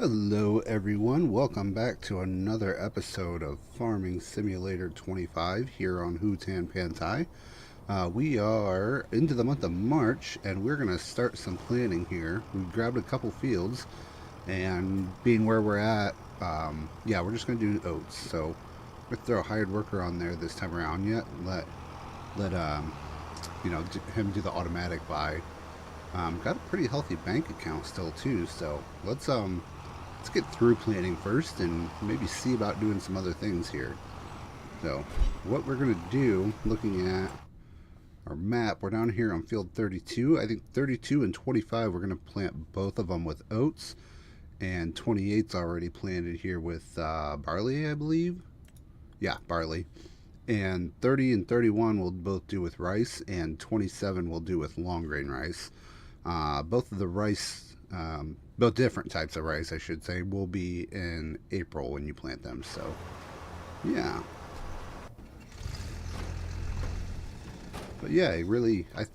Hello everyone, welcome back to another episode of Farming Simulator 25 here on Hutan Pantai. We are into the month of March and we're going to start some planting here. We've grabbed a couple fields and being where we're at, yeah, we're just going to do oats. So we're going to throw a hired worker on there this time around yet. Let him do the automatic buy. Got a pretty healthy bank account still too, so let's get through planning first and maybe see about doing some other things here. So what we're going to do, looking at our map, we're down here on field 32. I think 32 and 25 we're going to plant both of them with oats, and 28's already planted here with barley, I believe. Yeah, barley. And 30 and 31 will both do with rice, and 27 will do with long grain rice. Both of the rice, both different types of rice, I should say, will be in April when you plant them. So, yeah. But yeah, I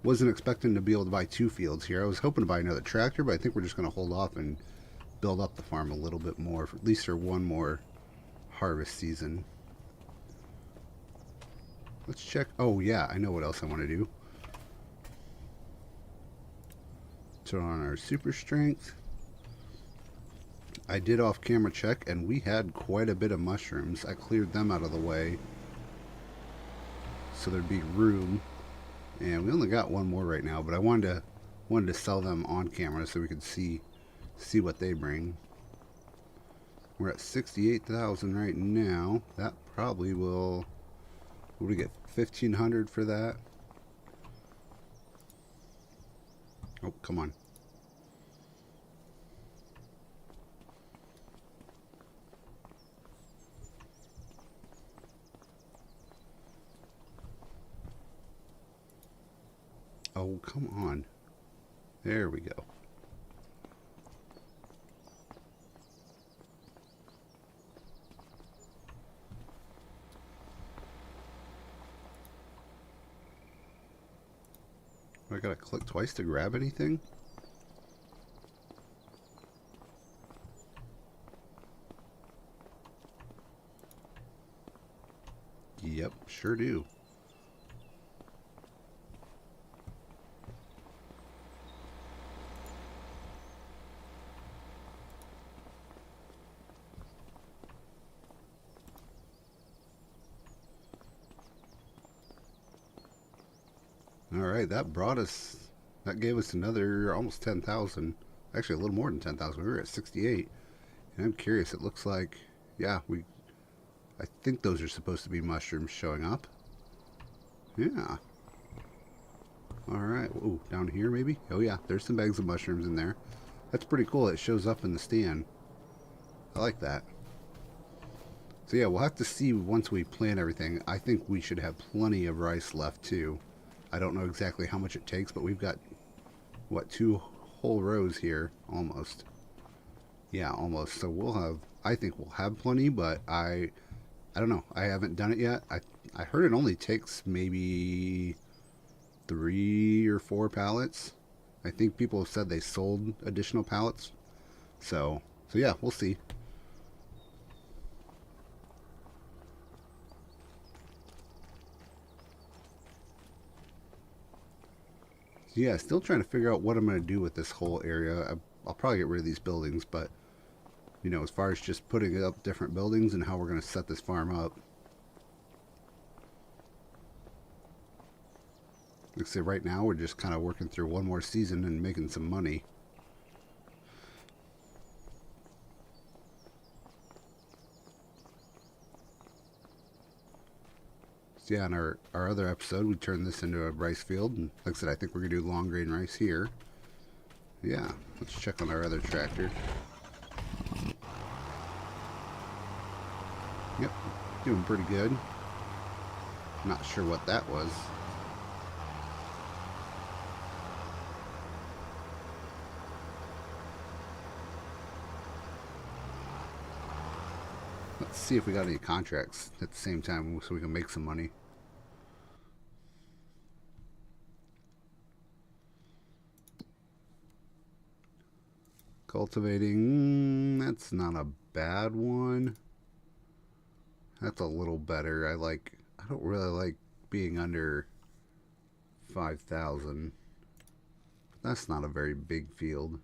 wasn't expecting to be able to buy two fields here. I was hoping to buy another tractor, but I think we're just going to hold off and build up the farm a little bit more, at least for one more harvest season. Let's check. Oh, yeah, I know what else I want to do. Turn on our super strength. I did off camera check and we had quite a bit of mushrooms. I cleared them out of the way so there'd be room, and we only got one more right now, but I wanted to sell them on camera so we could see what they bring. We're at 68,000 right now. That probably will, what do we get, 1,500 for that? Oh, come on. Oh, come on. There we go. I gotta click twice to grab anything? Yep, sure do. Alright, that gave us another almost 10,000. Actually, a little more than 10,000. We were at 68. And I'm curious, it looks like, yeah, I think those are supposed to be mushrooms showing up. Yeah. Alright, ooh, down here maybe? Oh yeah, there's some bags of mushrooms in there. That's pretty cool. It shows up in the stand. I like that. So yeah, we'll have to see once we plant everything. I think we should have plenty of rice left too. I don't know exactly how much it takes, but we've got, what, 2 whole rows here, almost. Yeah, almost. So I think we'll have plenty, but I don't know. I haven't done it yet. I heard it only takes maybe 3 or 4 pallets. I think people have said they sold additional pallets. So yeah, we'll see. Yeah, still trying to figure out what I'm going to do with this whole area. I'll probably get rid of these buildings, but, you know, as far as just putting up different buildings and how we're going to set this farm up. Like I say, right now we're just kind of working through one more season and making some money. So yeah, in our other episode, we turned this into a rice field. And like I said, I think we're going to do long grain rice here. Yeah, let's check on our other tractor. Yep, doing pretty good. Not sure what that was. Let's see if we got any contracts at the same time so we can make some money. Cultivating, that's not a bad one. That's a little better. I don't really like being under 5,000. That's not a very big field.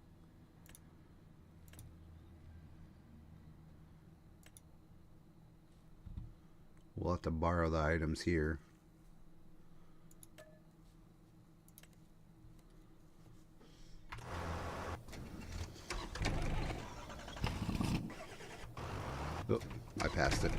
We'll have to borrow the items here. Oh, I passed it.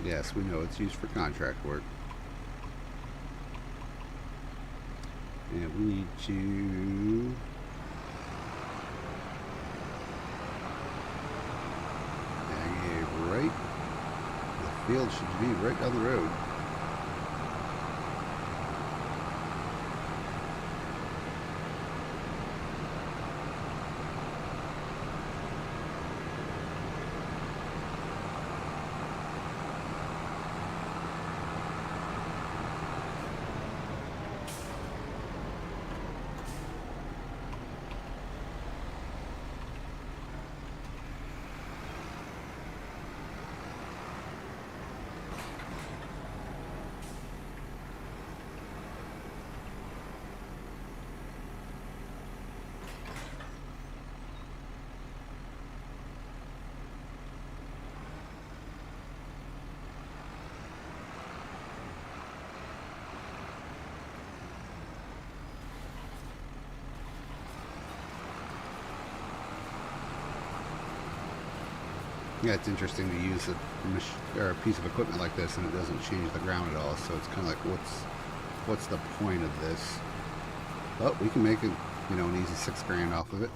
Yes, we know it's used for contract work. And we need to hang a right. The field should be right down the road. Yeah, it's interesting to use a piece of equipment like this and it doesn't change the ground at all. So it's kind of like, what's the point of this? But we can make it, an easy $6,000 off of it.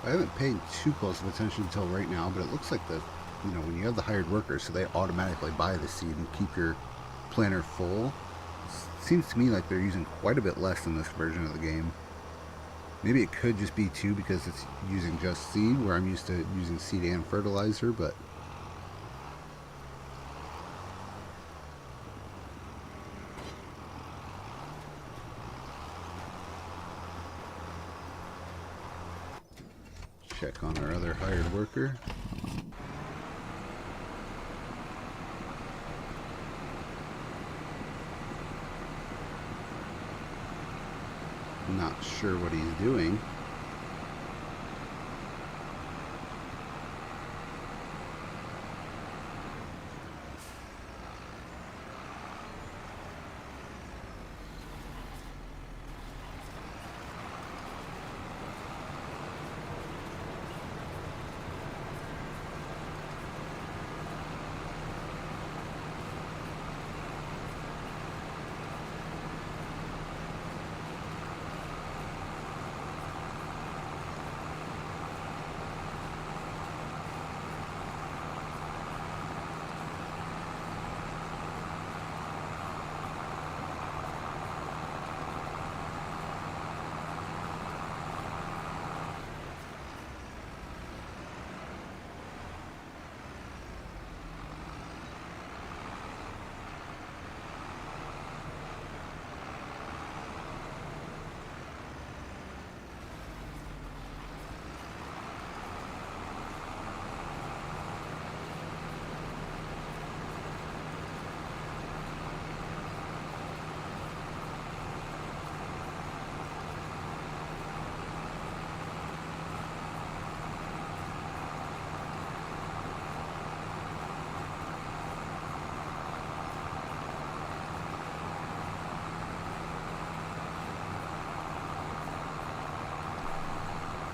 I haven't paid too close of attention until right now, but it looks like when you have the hired workers, so they automatically buy the seed and keep your planter full. Seems to me like they're using quite a bit less in this version of the game. Maybe it could just be too because it's using just seed, where I'm used to using seed and fertilizer, but check on our other hired worker. Not sure what he's doing.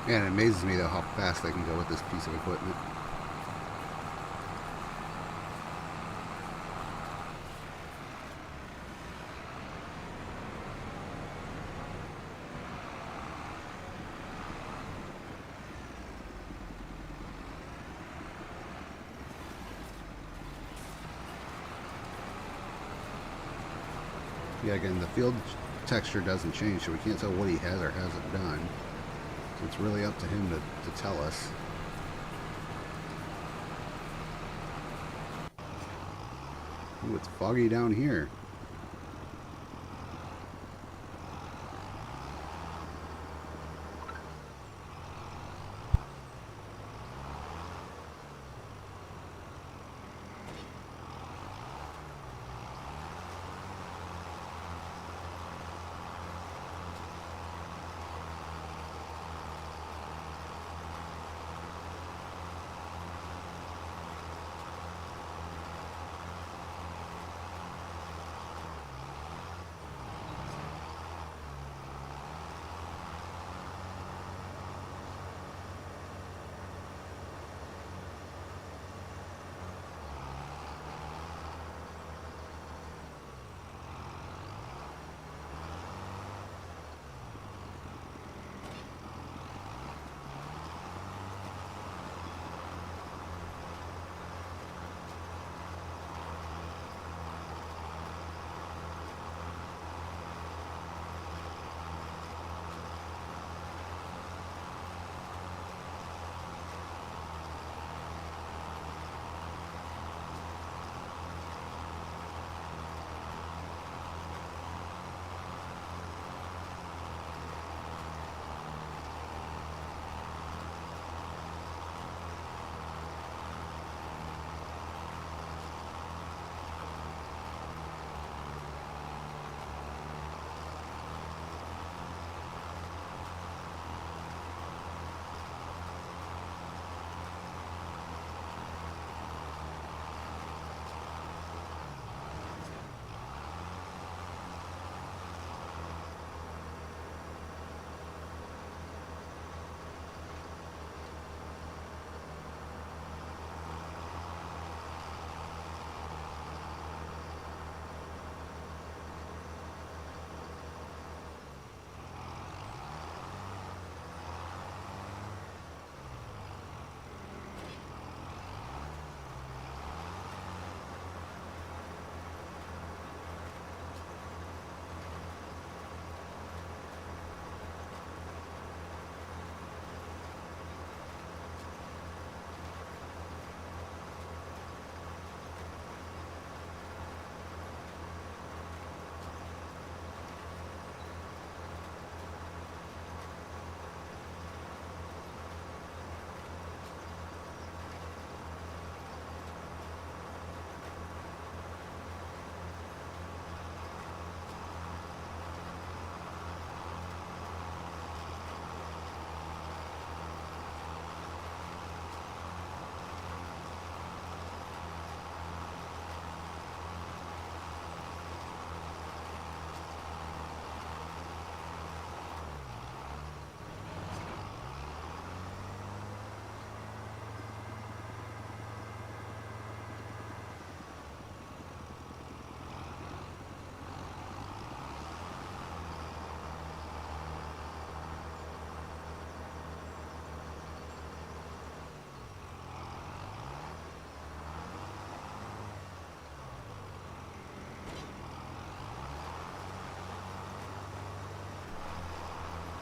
And it amazes me though how fast they can go with this piece of equipment. Yeah, again, the field texture doesn't change, so we can't tell what he has or hasn't done. So it's really up to him to tell us. Ooh, it's foggy down here.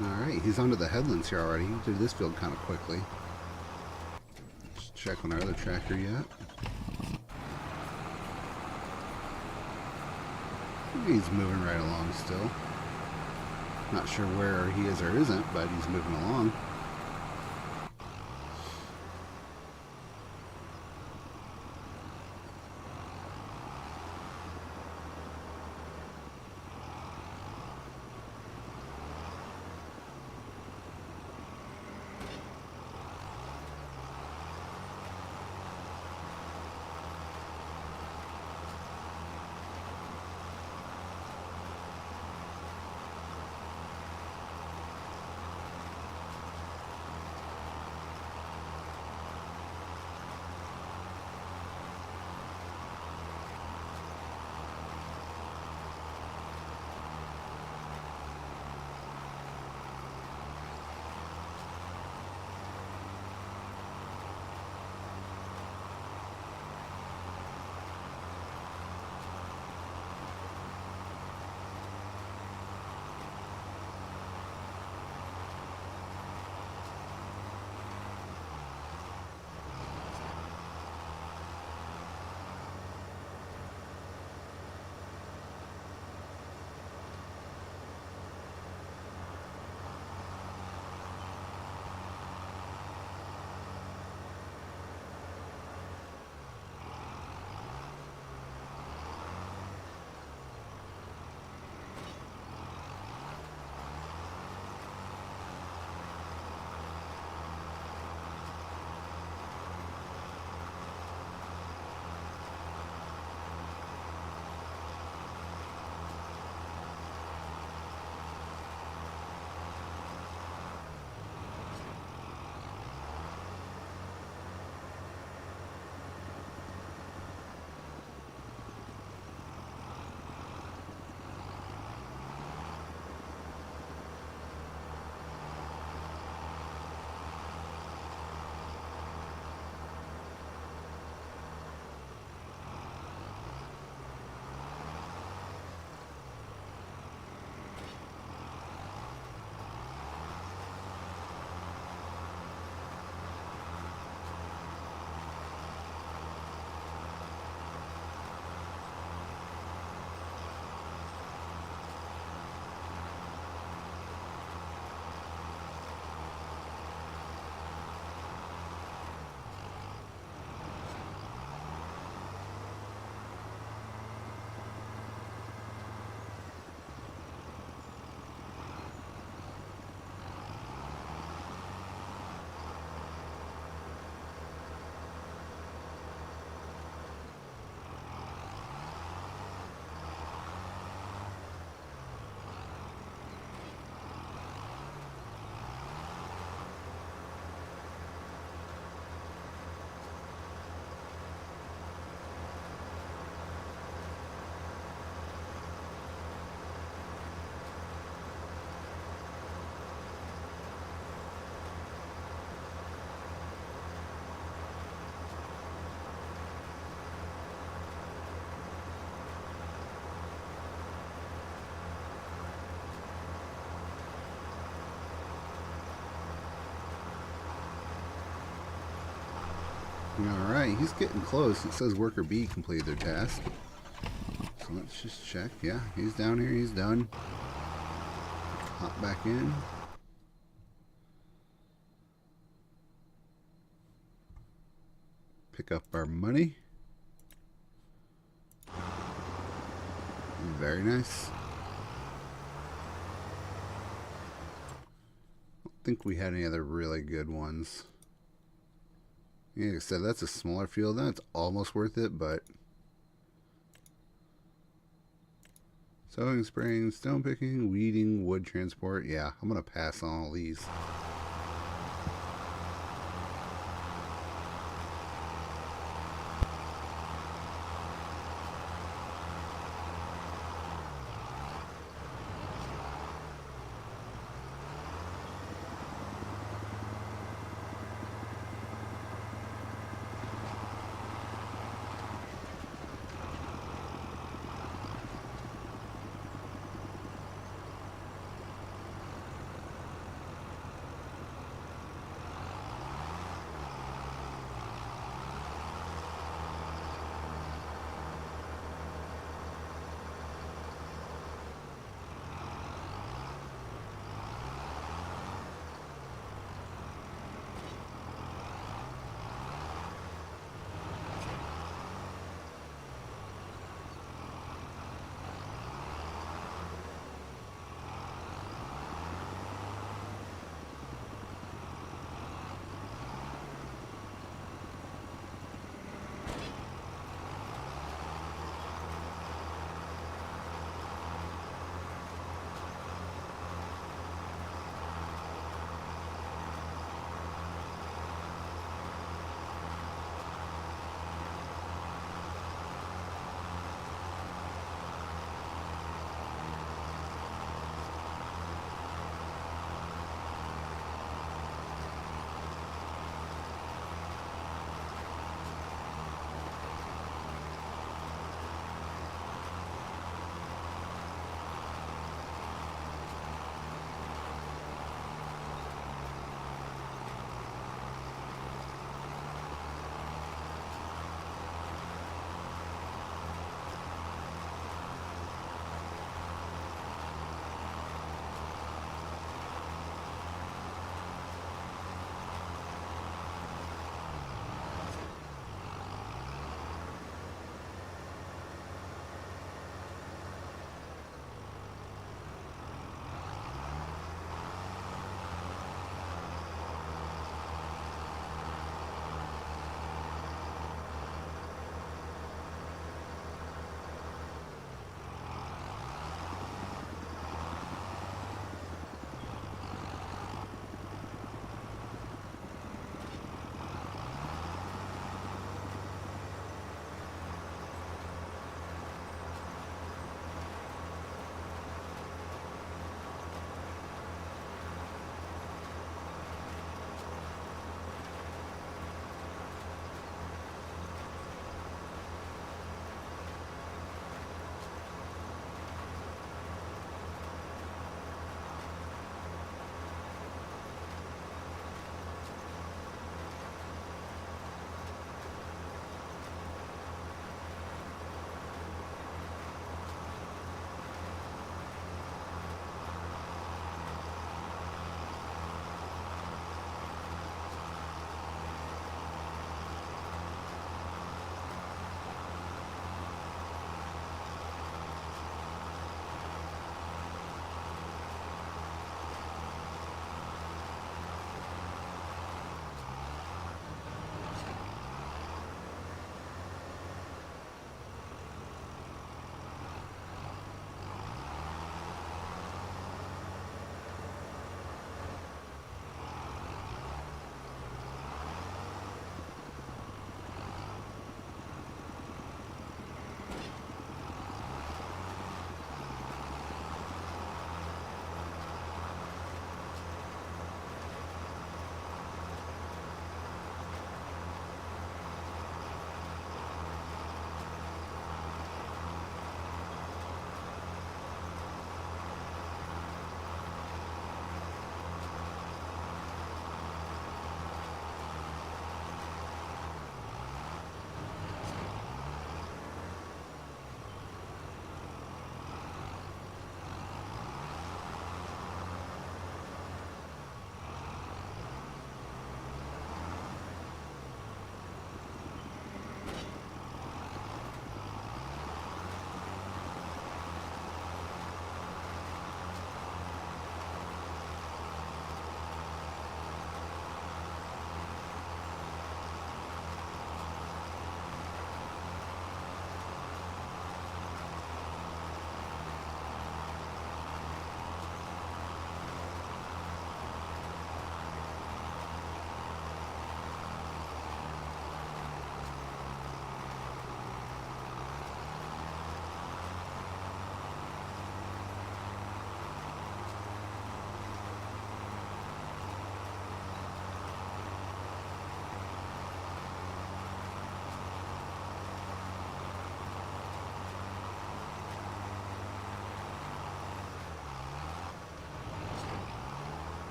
Alright, he's onto the headlands here already. He did this field kind of quickly. Let's check on our other tracker yet. He's moving right along still. Not sure where he is or isn't, but he's moving along. Alright, he's getting close. It says worker B completed their task. So let's just check. Yeah, he's down here. He's done. Hop back in. Pick up our money. Very nice. I don't think we had any other really good ones. Yeah, like I said, that's a smaller field. That's almost worth it, but sowing, spraying, stone picking, weeding, wood transport. Yeah, I'm gonna pass on all these.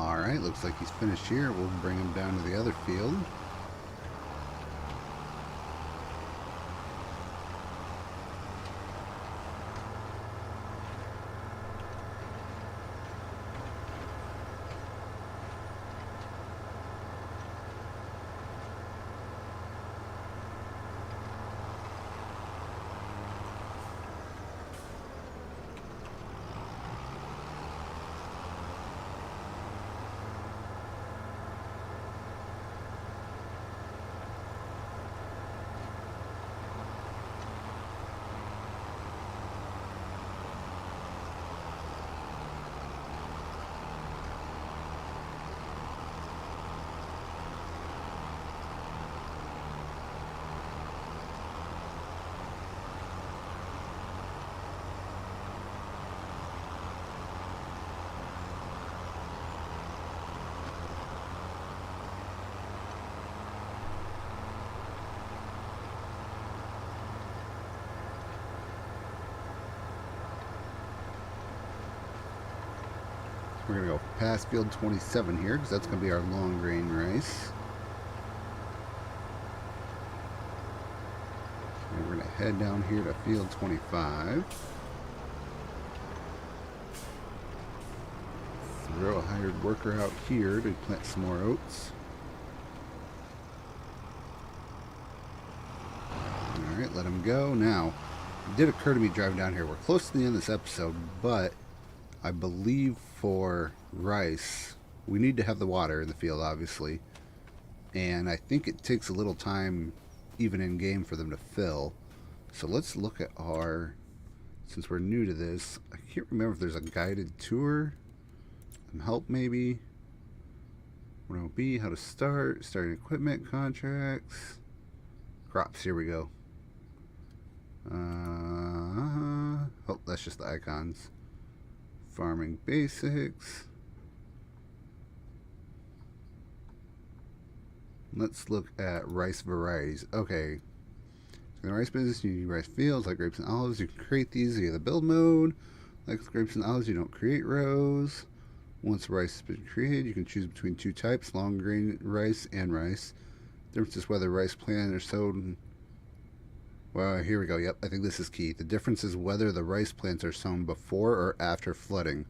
Alright, looks like he's finished here. We'll bring him down to the other field. We're going to go past field 27 here because that's going to be our long grain rice. And we're going to head down here to field 25. Throw a hired worker out here to plant some more oats. Alright, let him go. Now, it did occur to me driving down here. We're close to the end of this episode, but I believe for rice, we need to have the water in the field, obviously. And I think it takes a little time, even in game, for them to fill. So let's look at our, since we're new to this, I can't remember if there's a guided tour. Some help maybe. Where it'll be, how to start, starting equipment, contracts, crops, here we go. Oh, that's just the icons. Farming basics. Let's look at rice varieties. Okay. So in the rice business, you need rice fields like grapes and olives. You can create these via the build mode. Like with grapes and olives, you don't create rows. Once rice has been created, you can choose between two types, long grain rice and rice. The difference is whether rice plants are sown. Well, here we go. Yep, I think this is key. The difference is whether the rice plants are sown before or after flooding.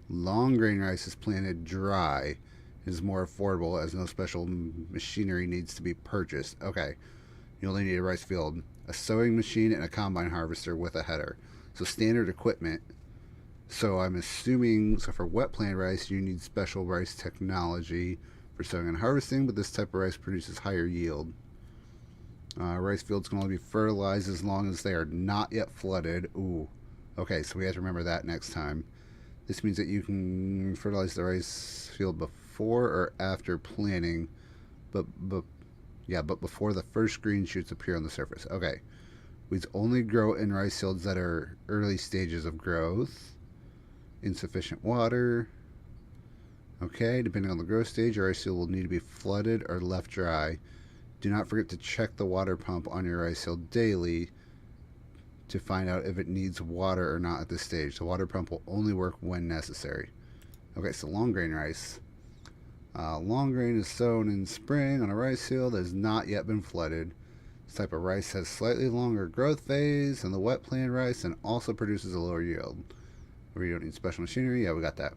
Long grain rice is planted dry. It is more affordable as no special machinery needs to be purchased. Okay, you only need a rice field, a sowing machine, and a combine harvester with a header. So standard equipment. So I'm assuming, so for wet plant rice, you need special rice technology for sowing and harvesting, but this type of rice produces higher yield. Rice fields can only be fertilized as long as they are not yet flooded. Ooh. Okay, so we have to remember that next time. This means that you can fertilize the rice field before or after planting, but before the first green shoots appear on the surface. Okay. Weeds only grow in rice fields that are early stages of growth. Insufficient water. Okay, depending on the growth stage, your rice field will need to be flooded or left dry. Do not forget to check the water pump on your rice field daily to find out if it needs water or not at this stage. The water pump will only work when necessary. Okay, so long grain rice. Long grain is sown in spring on a rice field that has not yet been flooded. This type of rice has slightly longer growth phase than the wet plant rice and also produces a lower yield. Where you don't need special machinery, yeah, we got that.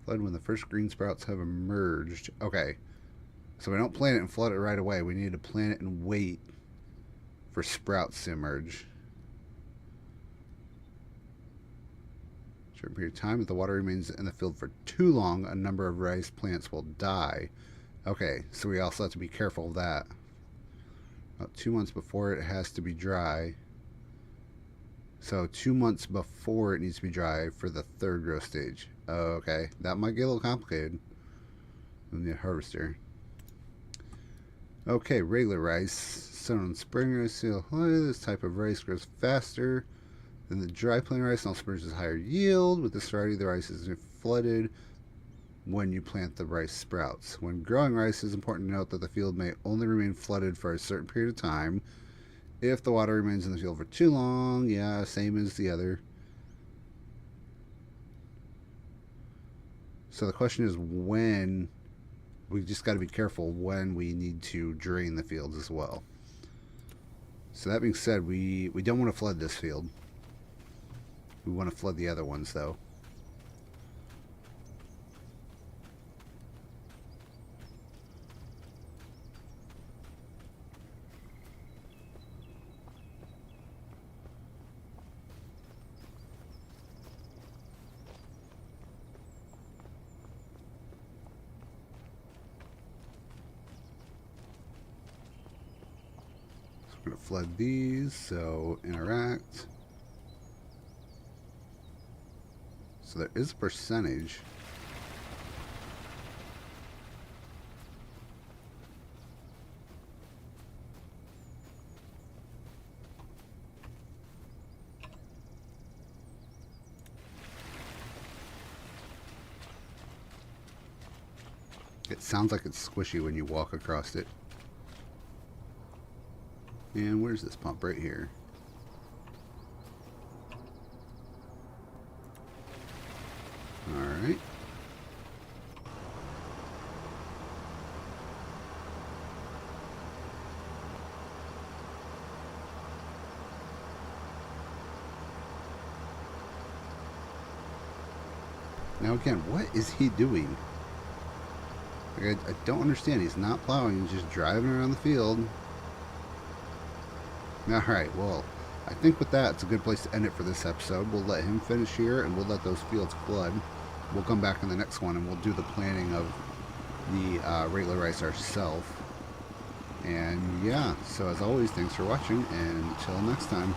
Flood when the first green sprouts have emerged. Okay. So we don't plant it and flood it right away. We need to plant it and wait for sprouts to emerge. Short period of time, if the water remains in the field for too long, a number of rice plants will die. Okay, so we also have to be careful of that. About 2 months before it has to be dry. So 2 months before it needs to be dry for the third growth stage. Okay, that might get a little complicated. And the harvester. Okay, regular rice, sown in spring rice field. This type of rice grows faster than the dry plant rice and also produces higher yield. With this variety, the rice is flooded when you plant the rice sprouts. When growing rice, it is important to note that the field may only remain flooded for a certain period of time. If the water remains in the field for too long, yeah, same as the other. So the question is when. We just got to be careful when we need to drain the fields as well. So that being said, we don't want to flood this field. We want to flood the other ones though. We're going to flood these, so interact. So there is a percentage. It sounds like it's squishy when you walk across it. And where's this pump? Right here. Alright. Now again, what is he doing? Like, I don't understand. He's not plowing, he's just driving around the field. Alright, well, I think with that, it's a good place to end it for this episode. We'll let him finish here, and we'll let those fields flood. We'll come back in the next one, and we'll do the planting of the regular rice ourselves. And yeah, so as always, thanks for watching, and until next time.